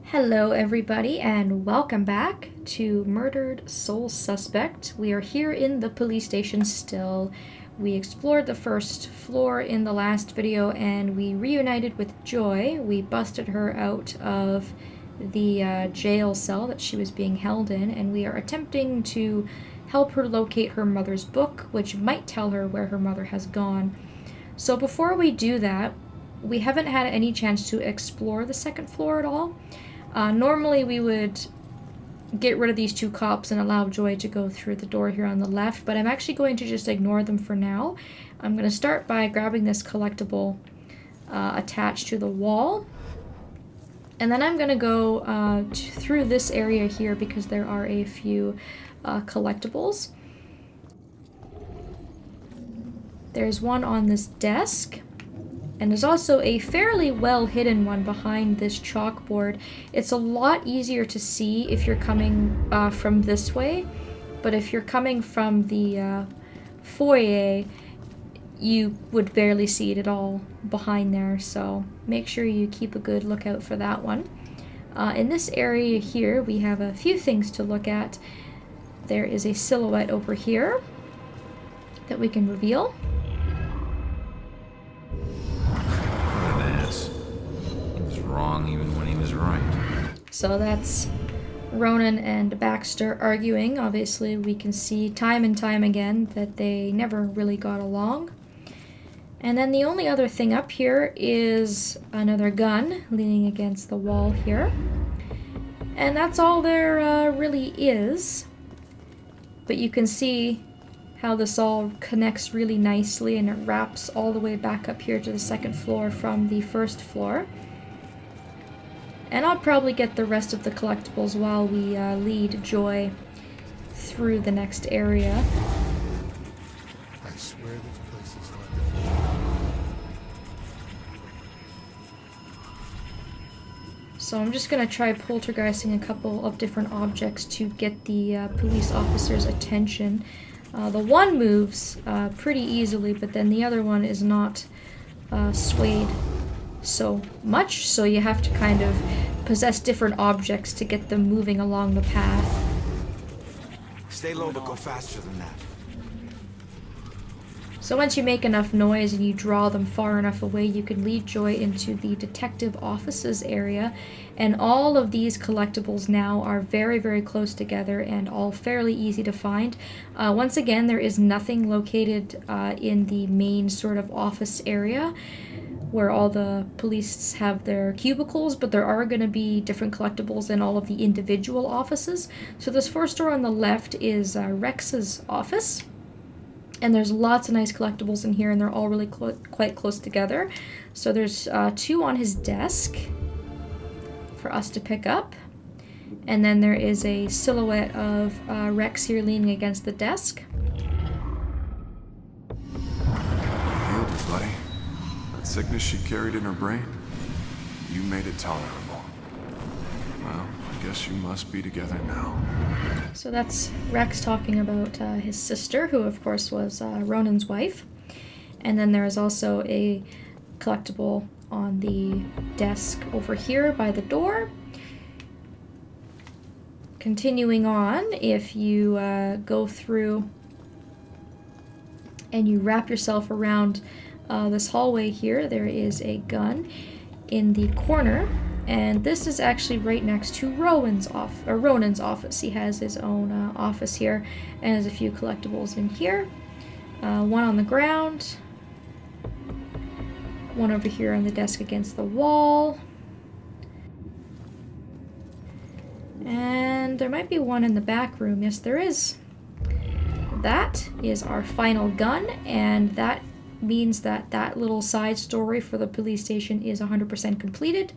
Hello, everybody, and welcome back to Murdered Soul Suspect. We are here in the police station still. We explored the first floor in the last video and we reunited with Joy. We busted her out of the jail cell that she was being held in, and we are attempting to help her locate her mother's book, which might tell her where her mother has gone. So before we do that, we haven't had any chance to explore the second floor at all. Normally we would get rid of these two cops and allow Joy to go through the door here on the left, but I'm actually going to just ignore them for now. I'm going to start by grabbing this collectible attached to the wall, and then I'm going to go through this area here because there are a few collectibles. There's one on this desk. And there's also a fairly well hidden one behind this chalkboard. It's a lot easier to see if you're coming from this way, but if you're coming from the foyer, you would barely see it at all behind there, so make sure you keep a good lookout for that one. In this area here, we have a few things to look at. There is a silhouette over here that we can reveal. Wrong even when he was right. So that's Ronan and Baxter arguing. Obviously, we can see time and time again that they never really got along. And then the only other thing up here is another gun leaning against the wall here. And that's all there really is. But you can see how this all connects really nicely, and it wraps all the way back up here to the second floor from the first floor. And I'll probably get the rest of the collectibles while we lead Joy through the next area. I swear this place is haunted. So I'm just going to try poltergeisting a couple of different objects to get the police officer's attention. The one moves pretty easily, but then the other one is not swayed so much, so you have to kind of possess different objects to get them moving along the path. Stay low, but go faster than that. So once you make enough noise and you draw them far enough away, you can lead Joy into the detective offices area, and all of these collectibles now are very, very close together and all fairly easy to find. Once again, there is nothing located in the main sort of office area where all the police have their cubicles, but there are going to be different collectibles in all of the individual offices. So this first door on the left is Rex's office, and there's lots of nice collectibles in here, and they're all really quite close together. So there's two on his desk for us to pick up, and then there is a silhouette of Rex here leaning against the desk. Healed her, buddy. That sickness she carried in her brain, you made it tolerable. Well, I guess you must be together now. So that's Rex talking about his sister, who of course was Ronan's wife. And then there is also a collectible on the desk over here by the door. Continuing on, if you go through and you wrap yourself around this hallway here, there is a gun in the corner, and this is actually right next to Ronan's office. He has his own office here, and there's a few collectibles in here. One on the ground, one over here on the desk against the wall, and there might be one in the back room. Yes, there is. That is our final gun, and that means that that little side story for the police station is 100% completed.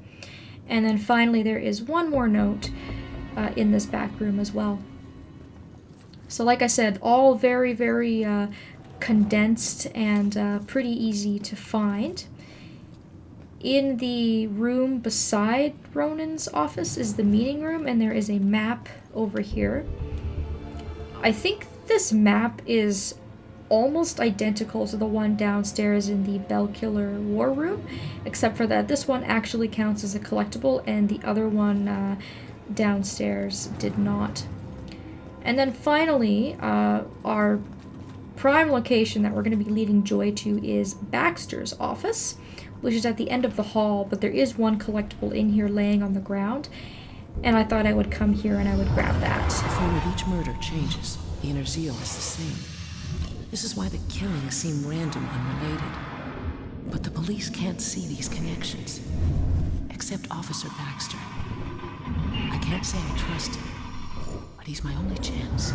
And then finally there is one more note in this back room as well. So like I said, all very, very condensed and pretty easy to find. In the room beside Ronan's office is the meeting room, and there is a map over here. I think this map is almost identical to the one downstairs in the Bellkiller War Room, except for that this one actually counts as a collectible and the other one downstairs did not. And then finally, our prime location that we're going to be leading Joy to is Baxter's office, which is at the end of the hall, but there is one collectible in here laying on the ground, and I thought I would come here and I would grab that. The form of each murder changes. The inner zeal is the same. This is why the killings seem random, unrelated. But the police can't see these connections. Except Officer Baxter. I can't say I trust him, but he's my only chance.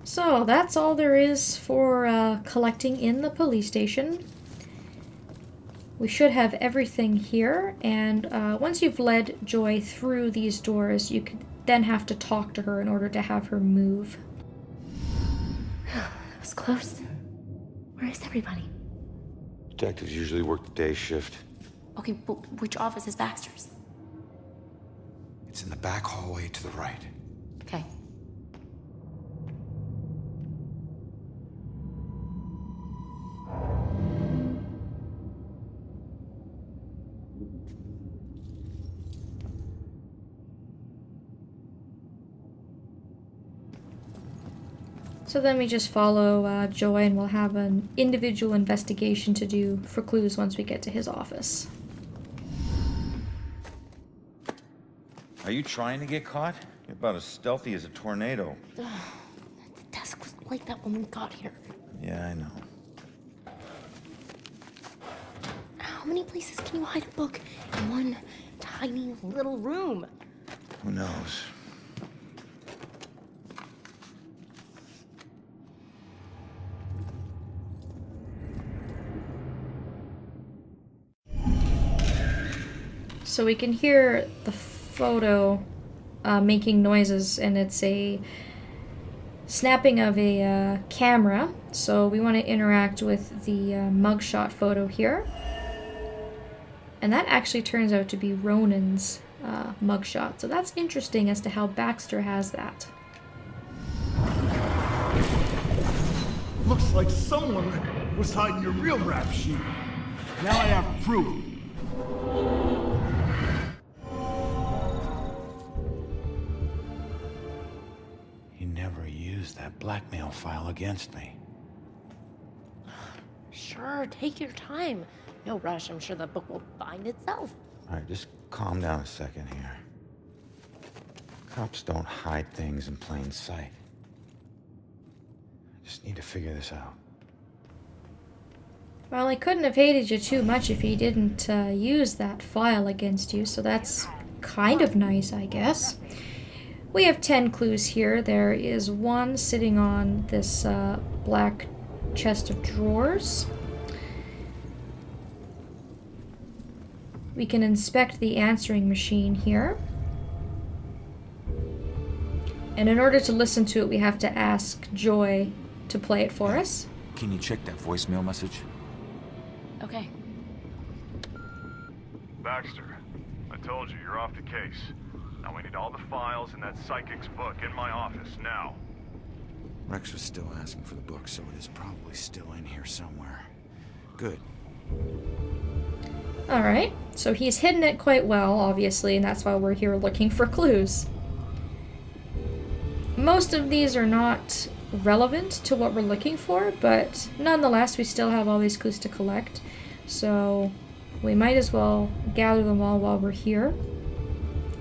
So that's all there is for collecting in the police station. We should have everything here, and once you've led Joy through these doors, you could then have to talk to her in order to have her move. That was close. Where is everybody? Detectives usually work the day shift. Okay, but which office is Baxter's? It's in the back hallway to the right. Okay. So then we just follow Joy, and we'll have an individual investigation to do for clues once we get to his office. Are you trying to get caught? You're about as stealthy as a tornado. The desk was like that when we got here. Yeah, I know. How many places can you hide a book in one tiny little room? Who knows? So we can hear the photo making noises, and it's a snapping of a camera. So we want to interact with the mugshot photo here. And that actually turns out to be Ronan's mugshot. So that's interesting as to how Baxter has that. Looks like someone was hiding your real rap sheet. Now I have proof. He never used that blackmail file against me. Sure, take your time. No rush, I'm sure the book will find itself. All right, just calm down a second here. Cops don't hide things in plain sight. I just need to figure this out. Well, I couldn't have hated you too much if he didn't use that file against you, so that's kind of nice, I guess. We have 10 clues here. There is one sitting on this black chest of drawers. We can inspect the answering machine here. And in order to listen to it, we have to ask Joy to play it for us. Can you check that voicemail message? Okay. Baxter, I told you, you're off the case. Now we need all the files in that psychic's book in my office, now. Rex was still asking for the book, so it is probably still in here somewhere. Good. Alright, so he's hidden it quite well, obviously, and that's why we're here looking for clues. Most of these are not relevant to what we're looking for, but nonetheless, we still have all these clues to collect, so we might as well gather them all while we're here.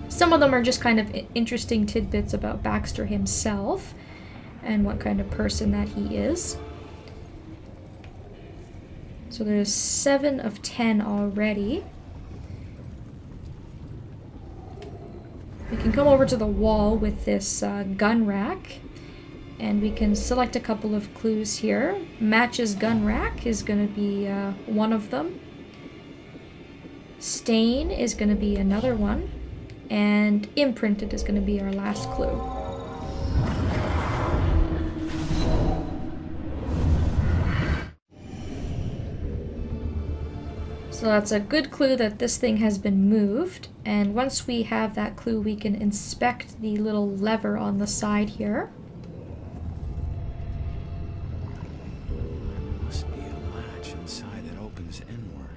Some of them are just kind of interesting tidbits about Baxter himself and what kind of person that he is. So there's 7 of 10 already. We can come over to the wall with this gun rack, and we can select a couple of clues here. Matches gun rack is going to be one of them. Stain is going to be another one. And imprinted is going to be our last clue. So that's a good clue that this thing has been moved. And once we have that clue, we can inspect the little lever on the side here. Must be a latch inside that opens inward.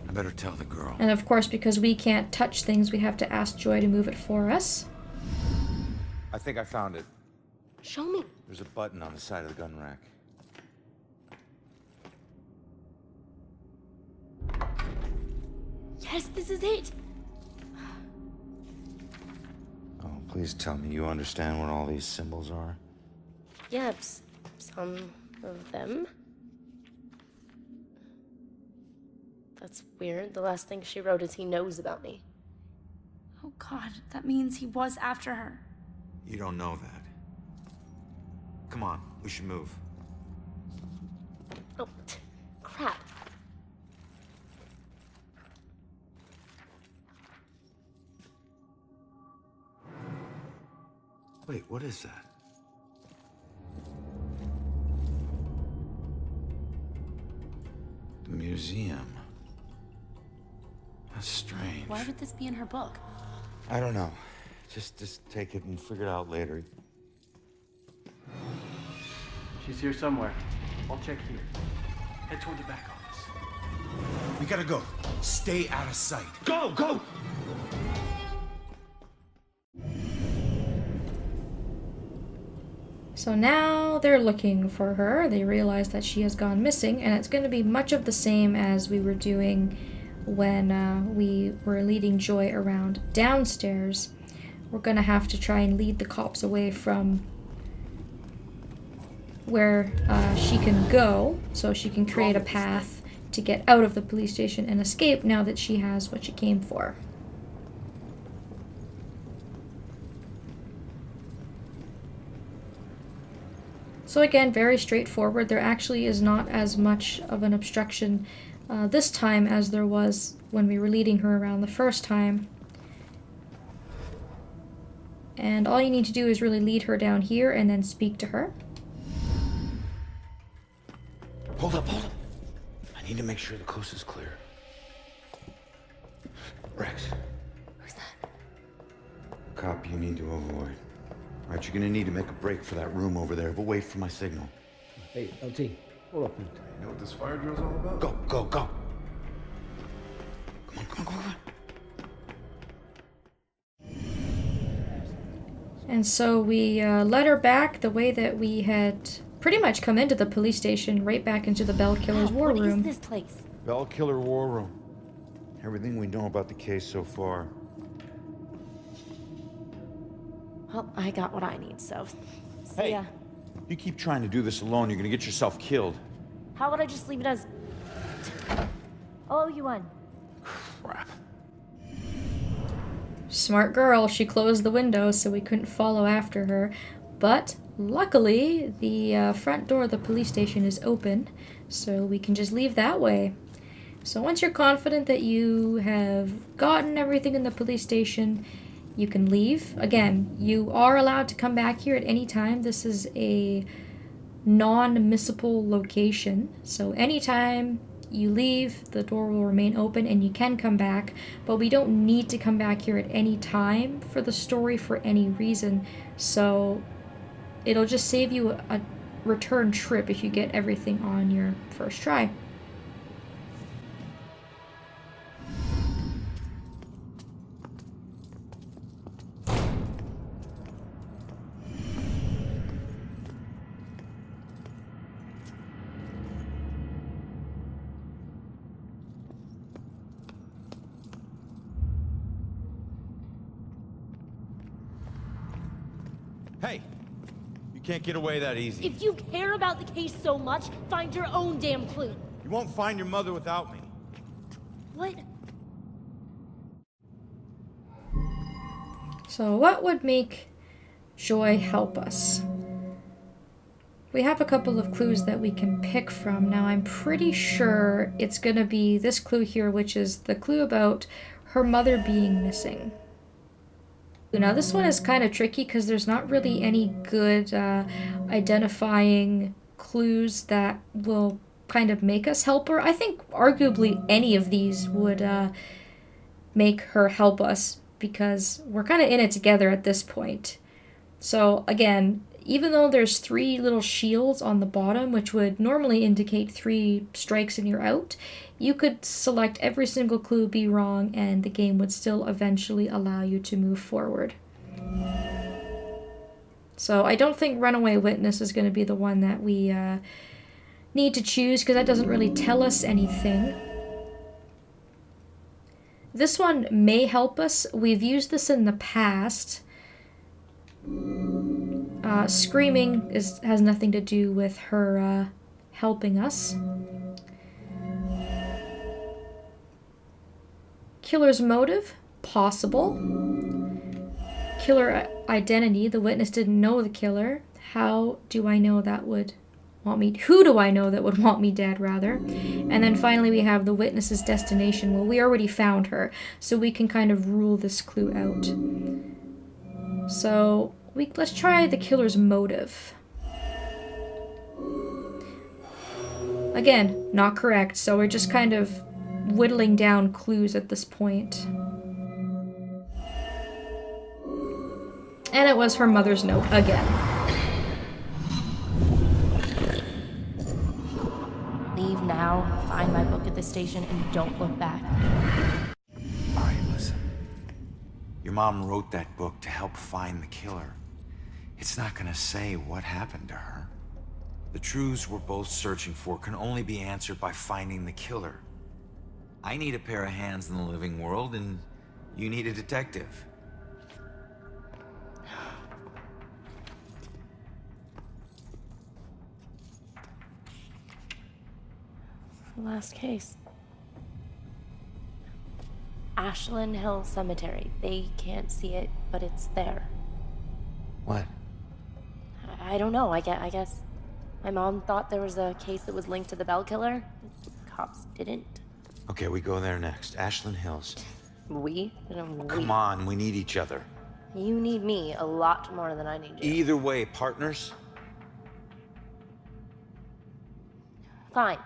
I better tell the girl. And of course, because we can't touch things, we have to ask Joy to move it for us. I think I found it. Show me. There's a button on the side of the gun rack. Yes, this is it. Oh, please tell me you understand what all these symbols are. Yeah, some of them. That's weird. The last thing she wrote is he knows about me. Oh God, that means he was after her. You don't know that. Come on, we should move. Oh, crap. Wait, what is that? The museum. That's strange. Why would this be in her book? I don't know. Just take it and figure it out later. She's here somewhere. I'll check here. Head toward the back office. We gotta go. Stay out of sight. Go, go! So now they're looking for her. They realize that she has gone missing, and it's going to be much of the same as we were doing when we were leading Joy around downstairs. We're going to have to try and lead the cops away from where she can go, so she can create a path to get out of the police station and escape now that she has what she came for. So again, very straightforward. There actually is not as much of an obstruction this time as there was when we were leading her around the first time. And all you need to do is really lead her down here and then speak to her. Hold up, hold up. I need to make sure the coast is clear. Rex. Who's that? Cop you need to avoid. All right, you're gonna need to make a break for that room over there, but wait for my signal. Hey, LT, hold up a minute. You know what this fire drill's all about? Go, go, go. Come on, come on, come on. And so we led her back the way that we had pretty much come into the police station, right back into the Bell Killer's war room. What is this place? Bell Killer War Room. Everything we know about the case so far. Well, I got what I need, so see Hey. ya. You keep trying to do this alone, you're gonna get yourself killed. How would I just leave it as... I'll owe you one. Crap. Smart girl, she closed the window so we couldn't follow after her. But luckily, the front door of the police station is open, so we can just leave that way. So once you're confident that you have gotten everything in the police station, you can leave. Again, you are allowed to come back here at any time. This is a non-missable location, so anytime you leave, the door will remain open and you can come back, but we don't need to come back here at any time for the story for any reason, so it'll just save you a return trip if you get everything on your first try. Hey, you can't get away that easy. If you care about the case so much, find your own damn clue. You won't find your mother without me. What? So what would make Joy help us? We have a couple of clues that we can pick from. Now I'm pretty sure it's gonna be this clue here, which is the clue about her mother being missing. Now this one is kind of tricky because there's not really any good identifying clues that will kind of make us help her. I think arguably any of these would make her help us, because we're kind of in it together at this point. So again, even though there's 3 little shields on the bottom, which would normally indicate 3 strikes and you're out, you could select every single clue, be wrong, and the game would still eventually allow you to move forward. So I don't think Runaway Witness is going to be the one that we need to choose, because that doesn't really tell us anything. This one may help us. We've used this in the past. Screaming has nothing to do with her helping us. Killer's motive? Possible. Killer identity. The witness didn't know the killer. How do I know that would want me... Who do I know that would want me dead, rather? And then finally we have the witness's destination. Well, we already found her, so we can kind of rule this clue out. So let's try the killer's motive. Again, not correct, so we're just kind of whittling down clues at this point. And it was her mother's note again. Leave now, find my book at the station, and don't look back. All right, listen. Your mom wrote that book to help find the killer. It's not gonna say what happened to her. The truths we're both searching for can only be answered by finding the killer. I need a pair of hands in the living world, and you need a detective. Last case. Ashland Hill Cemetery. They can't see it, but it's there. What? I don't know. I guess my mom thought there was a case that was linked to the Bell killer. Cops didn't. Okay, we go there next. Ashland Hills. We? Come on, we need each other. You need me a lot more than I need you. Either way, partners. Fine.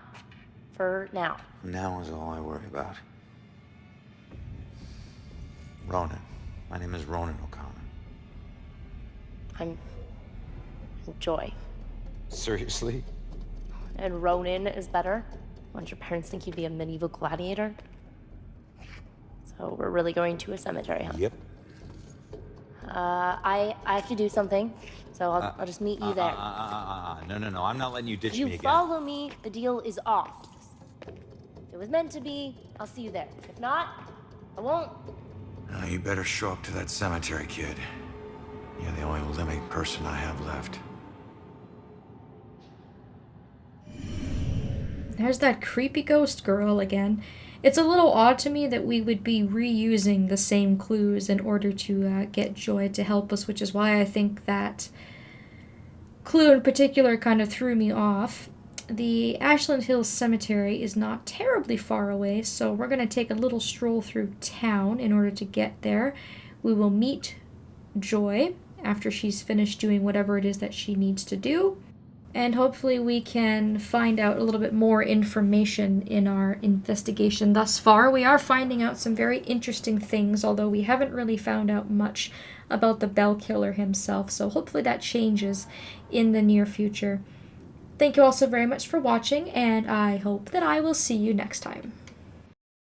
For now. Now is all I worry about. Ronan. My name is Ronan O'Connor. I'm Joy. Seriously? And Ronan is better? Won't your parents think you'd be a medieval gladiator? So we're really going to a cemetery, huh? Yep. I have to do something, so I'll just meet you there. No, I'm not letting you ditch You me again. follow me, the deal is off. If it was meant to be, I'll see you there. If not, I won't. You better show up to that cemetery, kid. You're the only living person I have left. There's that creepy ghost girl again. It's a little odd to me that we would be reusing the same clues in order to get Joy to help us, which is why I think that clue in particular kind of threw me off. The Ashland Hills Cemetery is not terribly far away, so we're going to take a little stroll through town in order to get there. We will meet Joy after she's finished doing whatever it is that she needs to do, and hopefully we can find out a little bit more information in our investigation thus far. We are finding out some very interesting things, although we haven't really found out much about the Bell killer himself, so hopefully that changes in the near future. Thank you all so very much for watching, and I hope that I will see you next time.